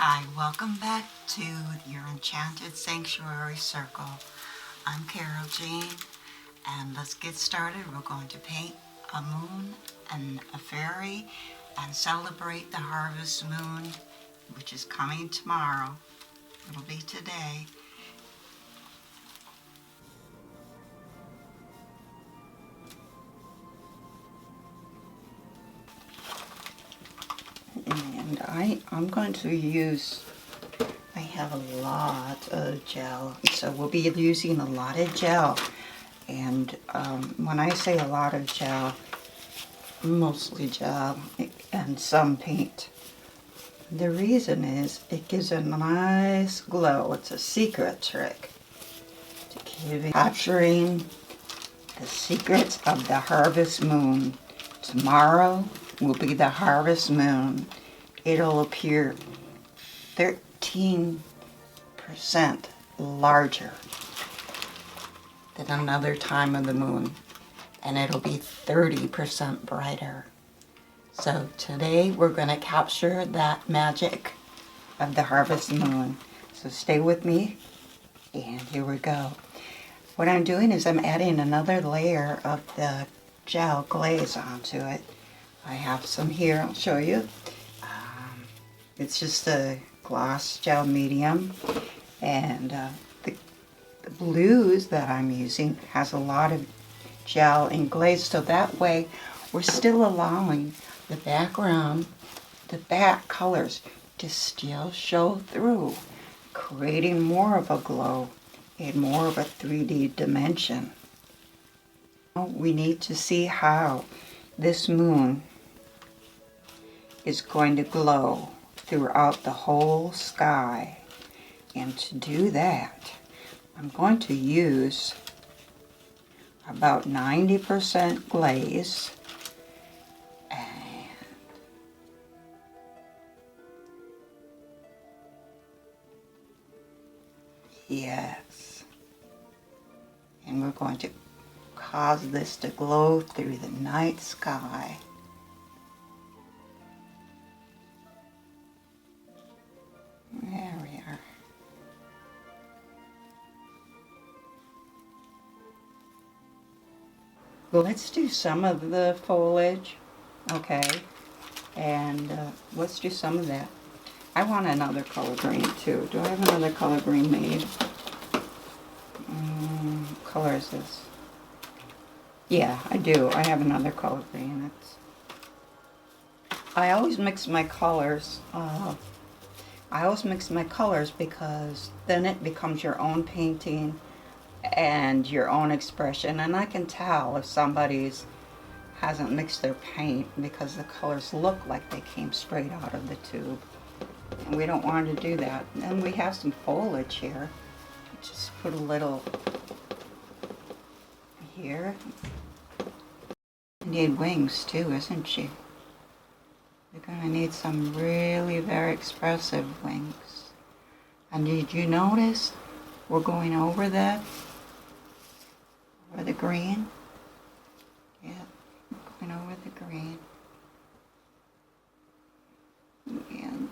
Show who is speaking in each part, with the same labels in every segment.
Speaker 1: Hi, welcome back to your Enchanted Sanctuary Circle. I'm Caryl Jean, and let's get started. We're going to paint a moon and a fairy and celebrate the harvest moon, which is coming tomorrow. It'll be today. And I'm going to use, I have a lot of gel, so we'll be using a lot of gel. And when I say a lot of gel, mostly gel and some paint. The reason is it gives a nice glow. It's a secret trick to capturing the secrets of the harvest moon. Tomorrow will be the harvest moon. It'll appear 13% larger than another time of the moon, and it'll be 30% brighter. So today we're going to capture that magic of the harvest moon. So stay with me, and here we go. What I'm doing is I'm adding another layer of the gel glaze onto it. I have some here, I'll show you. It's just a gloss gel medium, and the blues that I'm using has a lot of gel and glaze, so that way we're still allowing the background, the back colors to still show through, creating more of a glow and more of a 3D dimension. We need to see how this moon is going to glow throughout the whole sky. And to do that, I'm going to use about 90% glaze and yes, and we're going to cause this to glow through the night sky. There we are. Well, let's do some of the foliage, okay, and let's do some of that. I want another color green too. Do I have another color green made? What color is this? Yeah, I do. I have another color green. I always mix my colors. Because then it becomes your own painting and your own expression. And I can tell if somebody's hasn't mixed their paint because the colors look like they came straight out of the tube. And we don't want to do that. And then we have some foliage here. Just put a little here. You need wings too, isn't she? You're going to need some really very expressive wings. And did you notice we're going over that? Over the green? Yeah, going over the green. And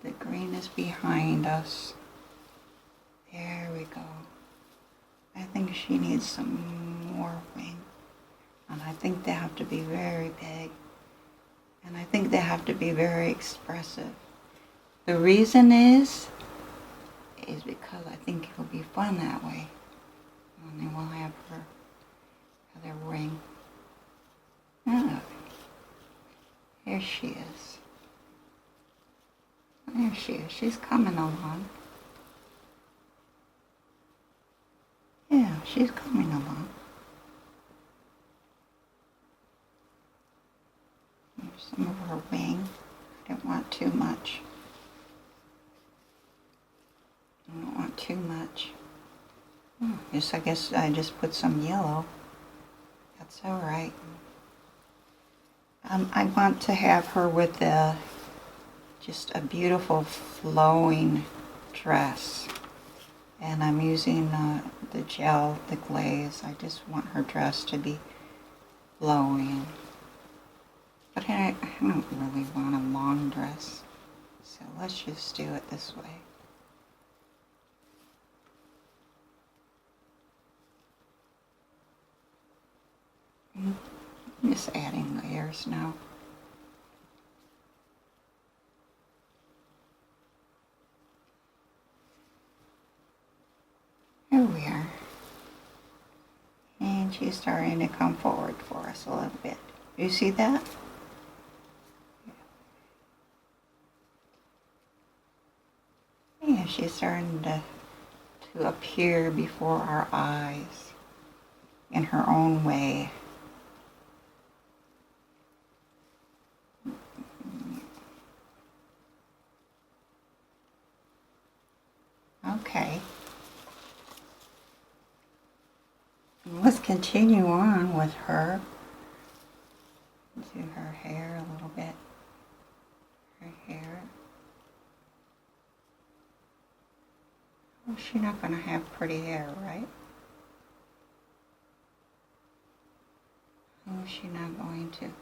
Speaker 1: the green is behind us. There we go. I think she needs some more wing. And I think they have to be very big. And I think they have to be very expressive. The reason is because I think it'll be fun that way. And then we'll have her other ring. Oh, here she is. There she is. She's coming along. Yeah, she's coming along. Here's some of her wing. I don't want too much. I don't want too much. Yes, I guess I just put some yellow. That's all right. I want to have her with just a beautiful flowing dress. And I'm using the gel, the glaze. I just want her dress to be flowing. But I don't really want a long dress. So let's just do it this way. I'm just adding layers now. Here we are. And she's starting to come forward for us a little bit. You see that? Yeah, she's starting to appear before our eyes in her own way. Okay. Let's continue on with her. Do her hair a little bit. Her hair. Oh, she's not going to have pretty hair, right? Oh, she's not going to.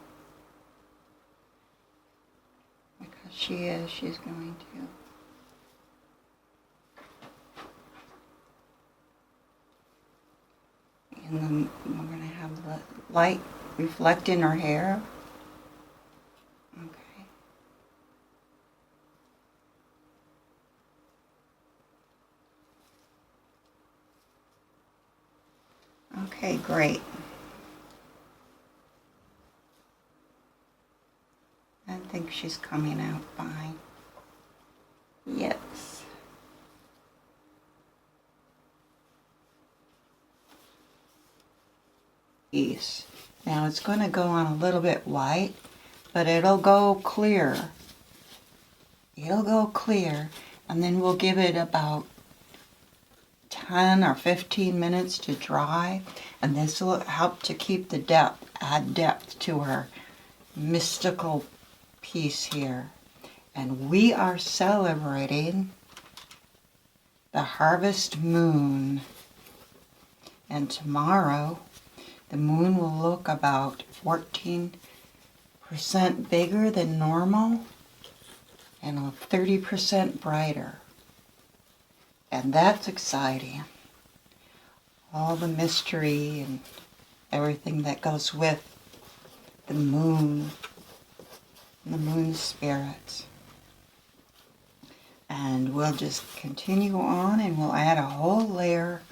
Speaker 1: Because she is, she's going to. And then we're going to have the light reflect in her hair. Okay. Okay, great. I think she's coming out fine. Yes. Now it's going to go on a little bit white, but it'll go clear. It'll go clear, and then we'll give it about 10 or 15 minutes to dry, and this will help to keep the depth, add depth to our mystical piece here. And we are celebrating the harvest moon, and tomorrow the moon will look about 14% bigger than normal and 30% brighter. And that's exciting. All the mystery and everything that goes with the moon and the moon spirits. And we'll just continue on, and we'll add a whole layer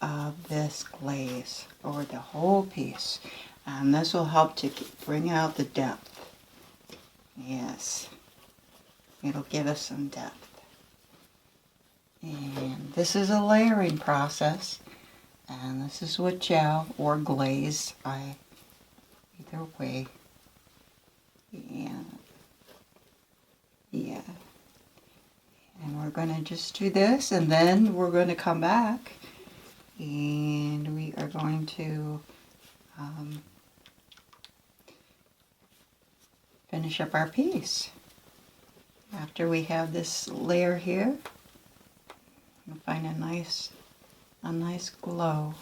Speaker 1: of this glaze over the whole piece, and this will help to bring out the depth. Yes, it'll give us some depth. And this is a layering process, and this is with gel or glaze, either way. Yeah, and we're going to just do this, and then we're going to come back and we are going to finish up our piece. After we have this layer here, we'll find a nice glow.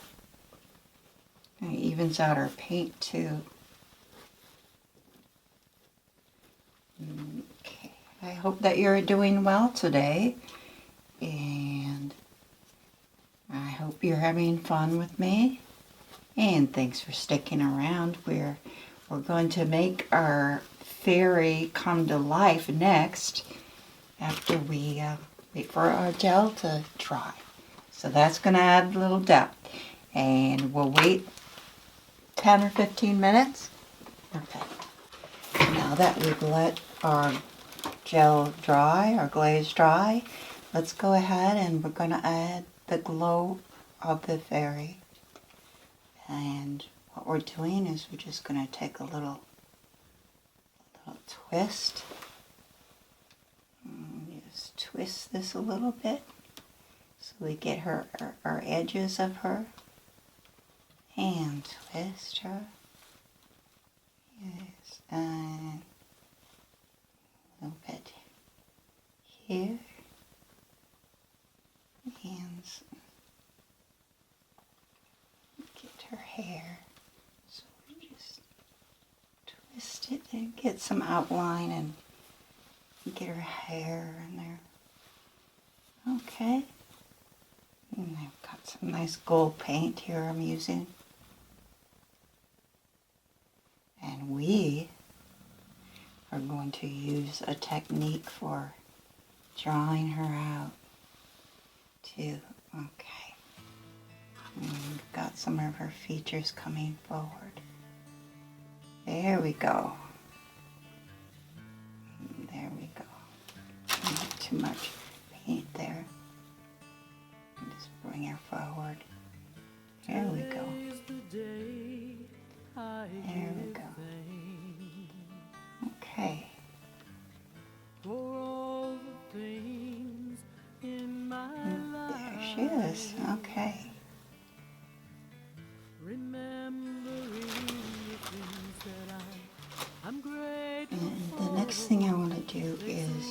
Speaker 1: And it evens out our paint too. Okay, I hope that you're doing well today, and I hope you're having fun with me, and thanks for sticking around. We're going to make our fairy come to life next after we wait for our gel to dry. So that's going to add a little depth, and we'll wait 10 or 15 minutes. Okay. Now that we've let our gel dry, our glaze dry, let's go ahead and we're going to add the glow of the fairy. And what we're doing is we're just going to take a little twist. Just twist this a little bit so we get her our edges of her. And twist her. Yes, and a little bit here. And get her hair. So we just twist it and get some outline and Get her hair in there. Okay. And I've got some nice gold paint here I'm using. And we are going to use a technique for drawing her out too. Okay. And we've got some of her features coming forward. There we go. There we go. Not too much paint there. And just bring her forward. There we go. There we go. Okay. And there she is. Okay. And the next thing I want to do is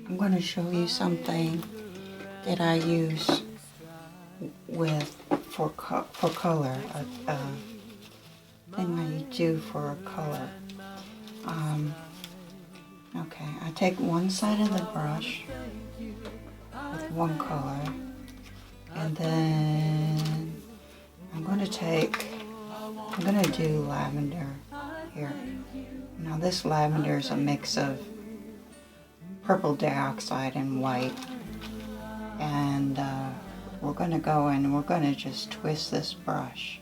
Speaker 1: I'm going to show you something that I use for color, a thing I do for color. Okay, I take one side of the brush with one color, and then I'm going to do lavender here. Now this lavender is a mix of purple dioxide and white, and we're going to go and we're going to just twist this brush.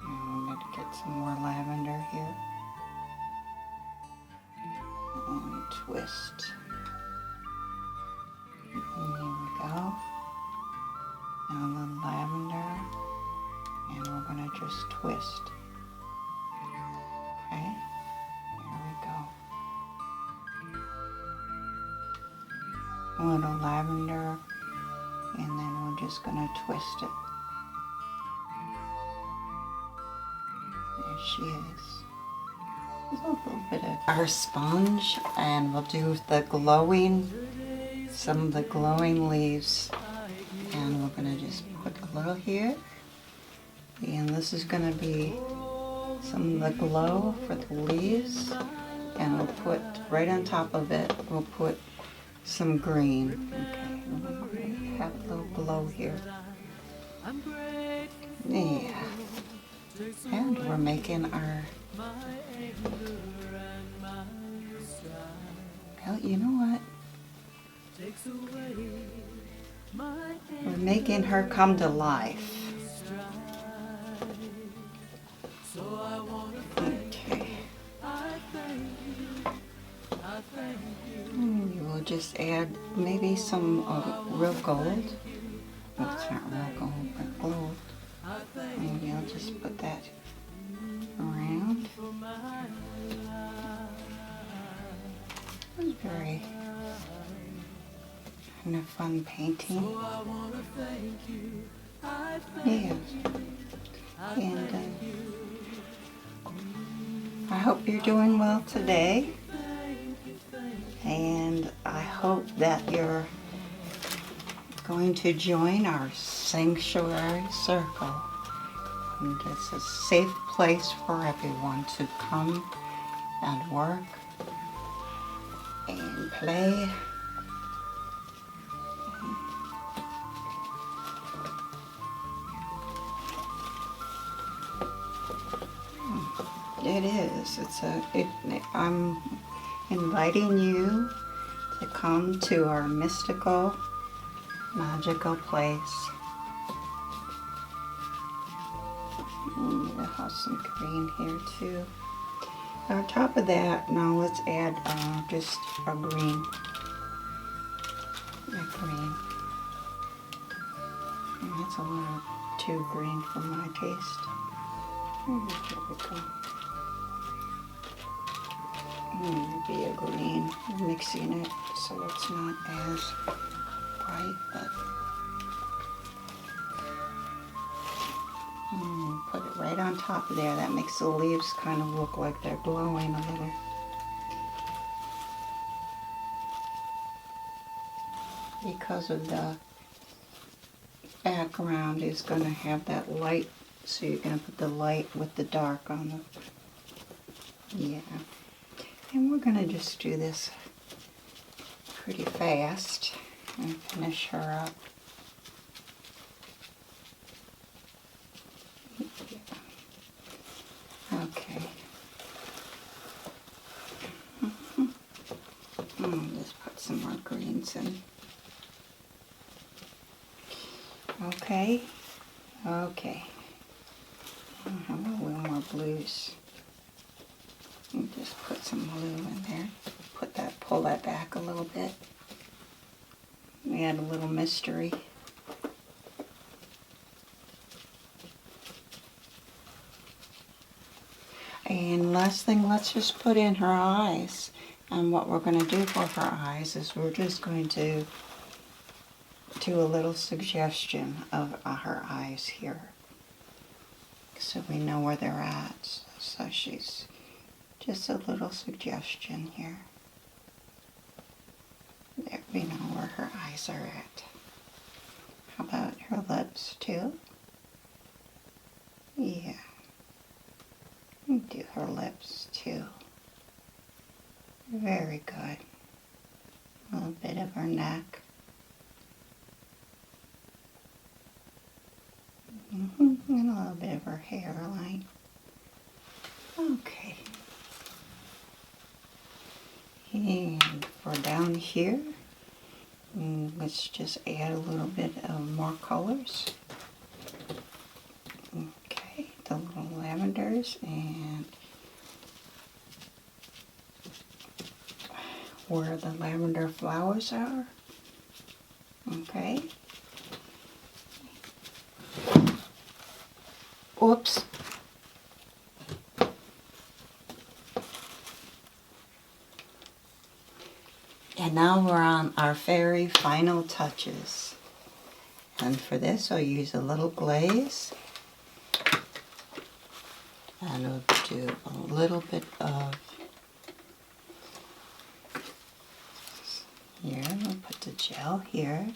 Speaker 1: And we're going to get some more lavender here. And we twist. And there we go. Now a little lavender, and we're going to just twist. Okay, there we go. A little lavender, and then we're just going to twist it. There she is. There's a little bit of our sponge, and we'll do some of the glowing leaves. And we're going to just put a little here. And this is going to be some of the glow for the leaves. And we'll put, right on top of it, we'll put some green. Okay, we're going to have a little glow here. Yeah. And we're making our... Well, you know what? We're making her come to life. Okay. And we'll just add maybe some real gold. Well, it's not real gold, but gold. Maybe I'll just put that around. It was very kind of fun painting. Yeah. And I hope you're doing well today. And I hope that you're going to join our sanctuary circle. And it's a safe place for everyone to come and work and play. It is. I'm inviting you to come to our mystical, magical place. We'll have some green here too. On top of that, now let's add just a green. And that's a little too green for my taste. There we go. Maybe a green, mixing it so it's not as bright, but put it right on top of there. That makes the leaves kind of look like they're glowing a little. Because of the background is going to have that light So you're going to put the light with the dark on the, yeah. And we're going to just do this pretty fast and finish her up. Yeah. Okay. Just put some more greens in. Okay. Okay. How about a little more blues? And just put some blue in there. Pull that back a little bit. Add a little mystery. And last thing, let's just put in her eyes. And what we're going to do for her eyes is we're just going to do a little suggestion of her eyes here, so we know where they're at. So she's just a little suggestion here. There, we know where her eyes are at. How about her lips too? Yeah. Do her lips too. Very good. A little bit of her neck. And a little bit of her hairline. Okay. And for down here, let's just add a little bit of more colors. Okay, the little lavenders and where the lavender flowers are. Okay. Oops. And now we're on our very final touches. And for this I'll use a little glaze. And I'll do a little bit of, here, we'll put the gel here.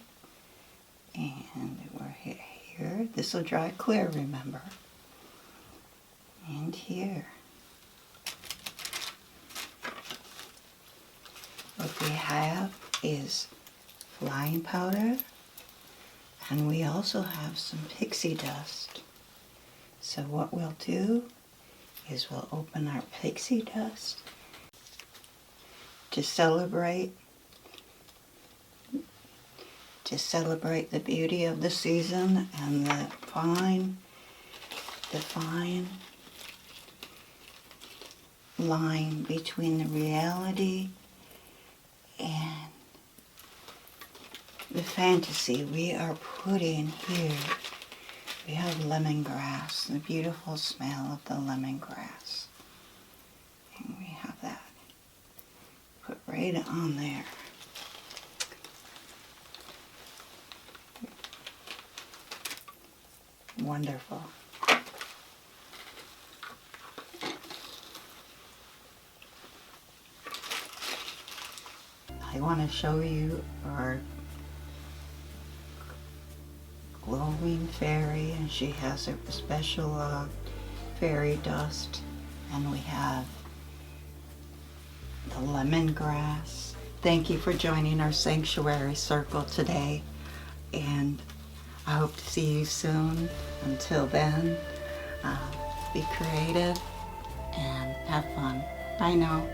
Speaker 1: And we're here. This will dry clear, remember. And here. What we have is flying powder, and we also have some pixie dust. So what we'll do is we'll open our pixie dust to celebrate the beauty of the season and the fine line between the reality and the fantasy we are putting here. We have lemongrass, the beautiful smell of the lemongrass. And we have that put right on there. Wonderful. I want to show you our glowing fairy, and she has a special fairy dust, and we have the lemongrass. Thank you for joining our sanctuary circle today, and I hope to see you soon. Until then, be creative and have fun. Bye now.